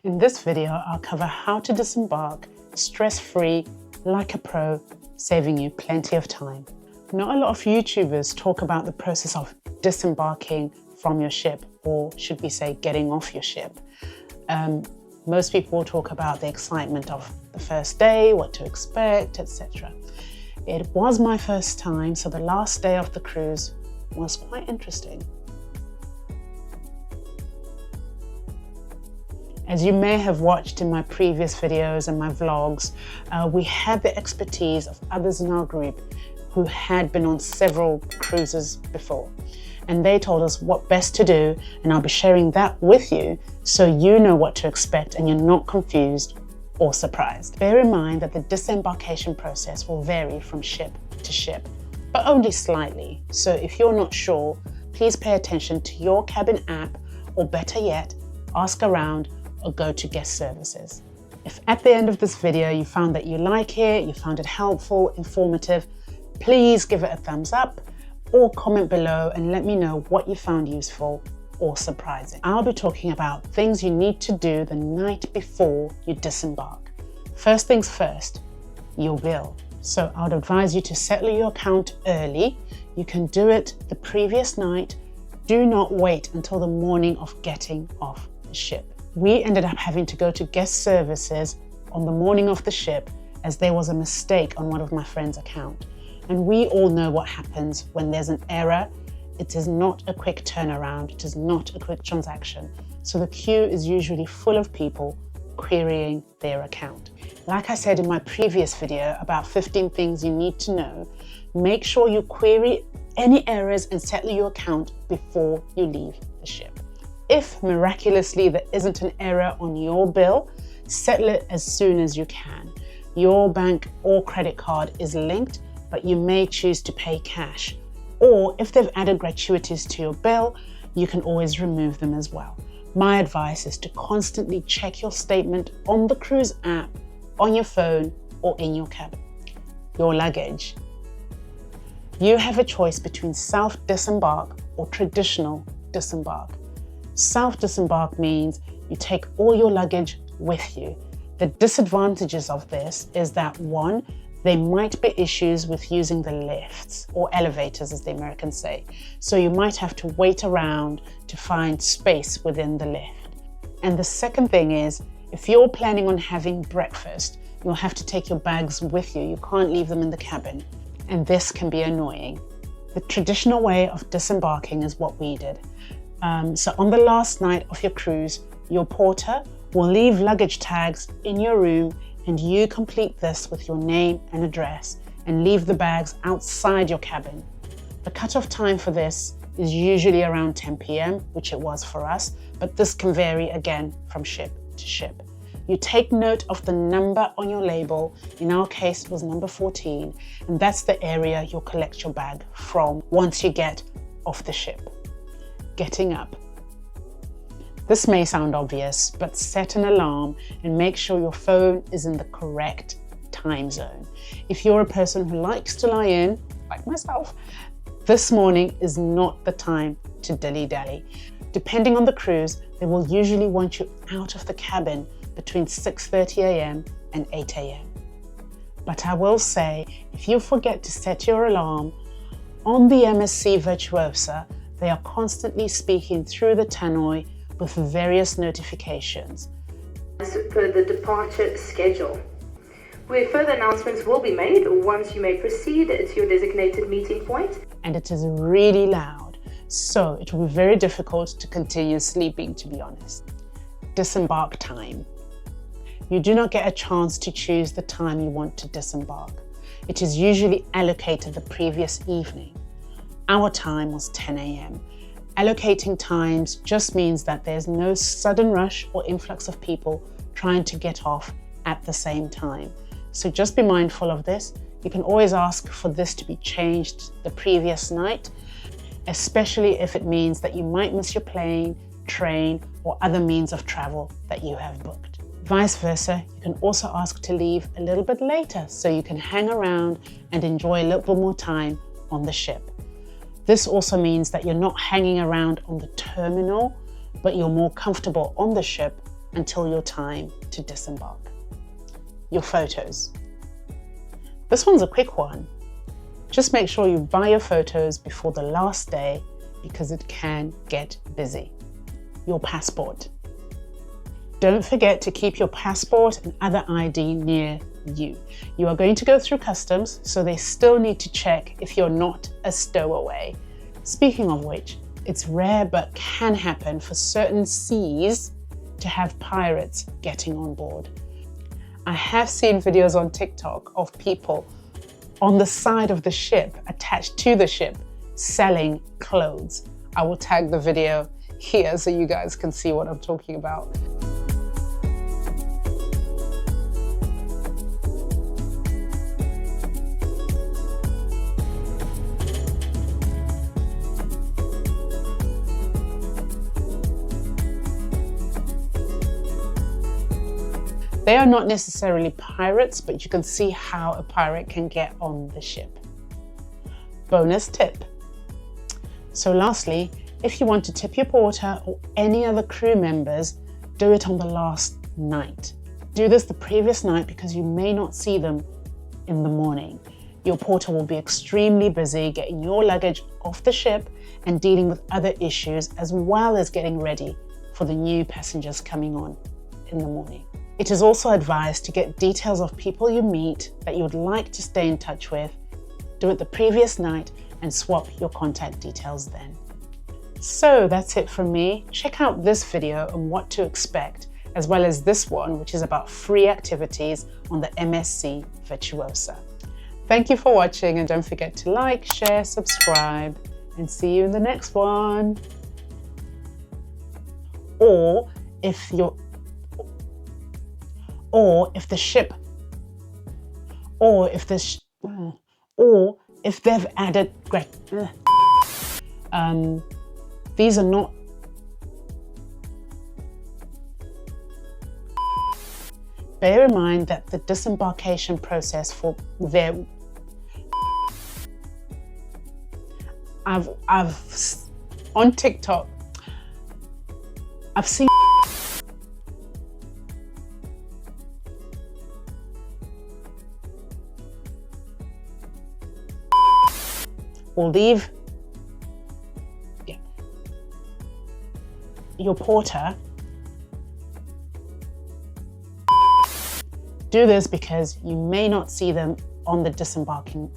In this video, I'll cover how to disembark stress-free, like a pro, saving you plenty of time. Not a lot of YouTubers talk about the process of disembarking from your ship, or should we say getting off your ship. Most people talk about the excitement of the first day, what to expect, etc. It was my first time, so the last day of the cruise was quite interesting. As you may have watched in my previous videos and my vlogs, we had the expertise of others in our group who had been on several cruises before. And they told us what best to do, and I'll be sharing that with you so you know what to expect and you're not confused or surprised. Bear in mind that the disembarkation process will vary from ship to ship, but only slightly. So if you're not sure, please pay attention to your cabin app, or better yet, ask around or go to guest services. If at the end of this video you found that you like it, you found it helpful, informative, please give it a thumbs up or comment below and let me know what you found useful or surprising. I'll be talking about things you need to do the night before you disembark. First things first, your bill. So I'd advise you to settle your account early. You can do it the previous night. Do not wait until the morning of getting off the ship. We ended up having to go to guest services on the morning of the ship as there was a mistake on one of my friend's account. And we all know what happens when there's an error. It is not a quick turnaround. It is not a quick transaction. So the queue is usually full of people querying their account. Like I said in my previous video about 15 things you need to know, make sure you query any errors and settle your account before you leave the ship. If miraculously there isn't an error on your bill, settle it as soon as you can. Your bank or credit card is linked, but you may choose to pay cash. Or if they've added gratuities to your bill, you can always remove them as well. My advice is to constantly check your statement on the cruise app, on your phone, or in your cabin. Your luggage. You have a choice between self-disembark or traditional disembark. Self-disembark means you take all your luggage with you. The disadvantages of this is that one, there might be issues with using the lifts or elevators, as the Americans say. So you might have to wait around to find space within the lift. And the second thing is, if you're planning on having breakfast, you'll have to take your bags with you. You can't leave them in the cabin. And this can be annoying. The traditional way of disembarking is what we did. So on the last night of your cruise, your porter will leave luggage tags in your room, and you complete this with your name and address and leave the bags outside your cabin. The cutoff time for this is usually around 10 p.m, which it was for us, but this can vary again from ship to ship. You take note of the number on your label. In our case, it was number 14, and that's the area you'll collect your bag from once you get off the ship. Getting up. This may sound obvious, but set an alarm and make sure your phone is in the correct time zone. If you're a person who likes to lie in, like myself, this morning is not the time to dilly-dally. Depending on the cruise, they will usually want you out of the cabin between 6:30 a.m. and 8 a.m. But I will say, if you forget to set your alarm, on the MSC Virtuosa, they are constantly speaking through the tannoy with various notifications. As per the departure schedule, where further announcements will be made once you may proceed to your designated meeting point. And it is really loud, so it will be very difficult to continue sleeping, to be honest. Disembark time. You do not get a chance to choose the time you want to disembark. It is usually allocated the previous evening. Our time was 10 a.m. Allocating times just means that there's no sudden rush or influx of people trying to get off at the same time. So just be mindful of this. You can always ask for this to be changed the previous night, especially if it means that you might miss your plane, train, or other means of travel that you have booked. Vice versa, you can also ask to leave a little bit later so you can hang around and enjoy a little bit more time on the ship. This also means that you're not hanging around on the terminal, but you're more comfortable on the ship until your time to disembark. Your photos. This one's a quick one. Just make sure you buy your photos before the last day because it can get busy. Your passport. Don't forget to keep your passport and other ID near you. You are going to go through customs, so they still need to check if you're not a stowaway. Speaking of which, it's rare but can happen for certain seas to have pirates getting on board. I have seen videos on TikTok of people on the side of the ship, attached to the ship, selling clothes. I will tag the video here so you guys can see what I'm talking about. They are not necessarily pirates, but you can see how a pirate can get on the ship. Bonus tip. So lastly, if you want to tip your porter or any other crew members, do it on the last night. Do this the previous night because you may not see them in the morning. Your porter will be extremely busy getting your luggage off the ship and dealing with other issues, as well as getting ready for the new passengers coming on in the morning. It is also advised to get details of people you meet that you would like to stay in touch with. Do it the previous night and swap your contact details then. So that's it from me. Check out this video on what to expect, as well as this one, which is about free activities on the MSC Virtuosa. Thank you for watching, and don't forget to like, share, subscribe, and see you in the next one. Or if they've added these are not bear in mind that the disembarkation process for their I've on TikTok I've seen will leave your porter. Do this because you may not see them on the disembarking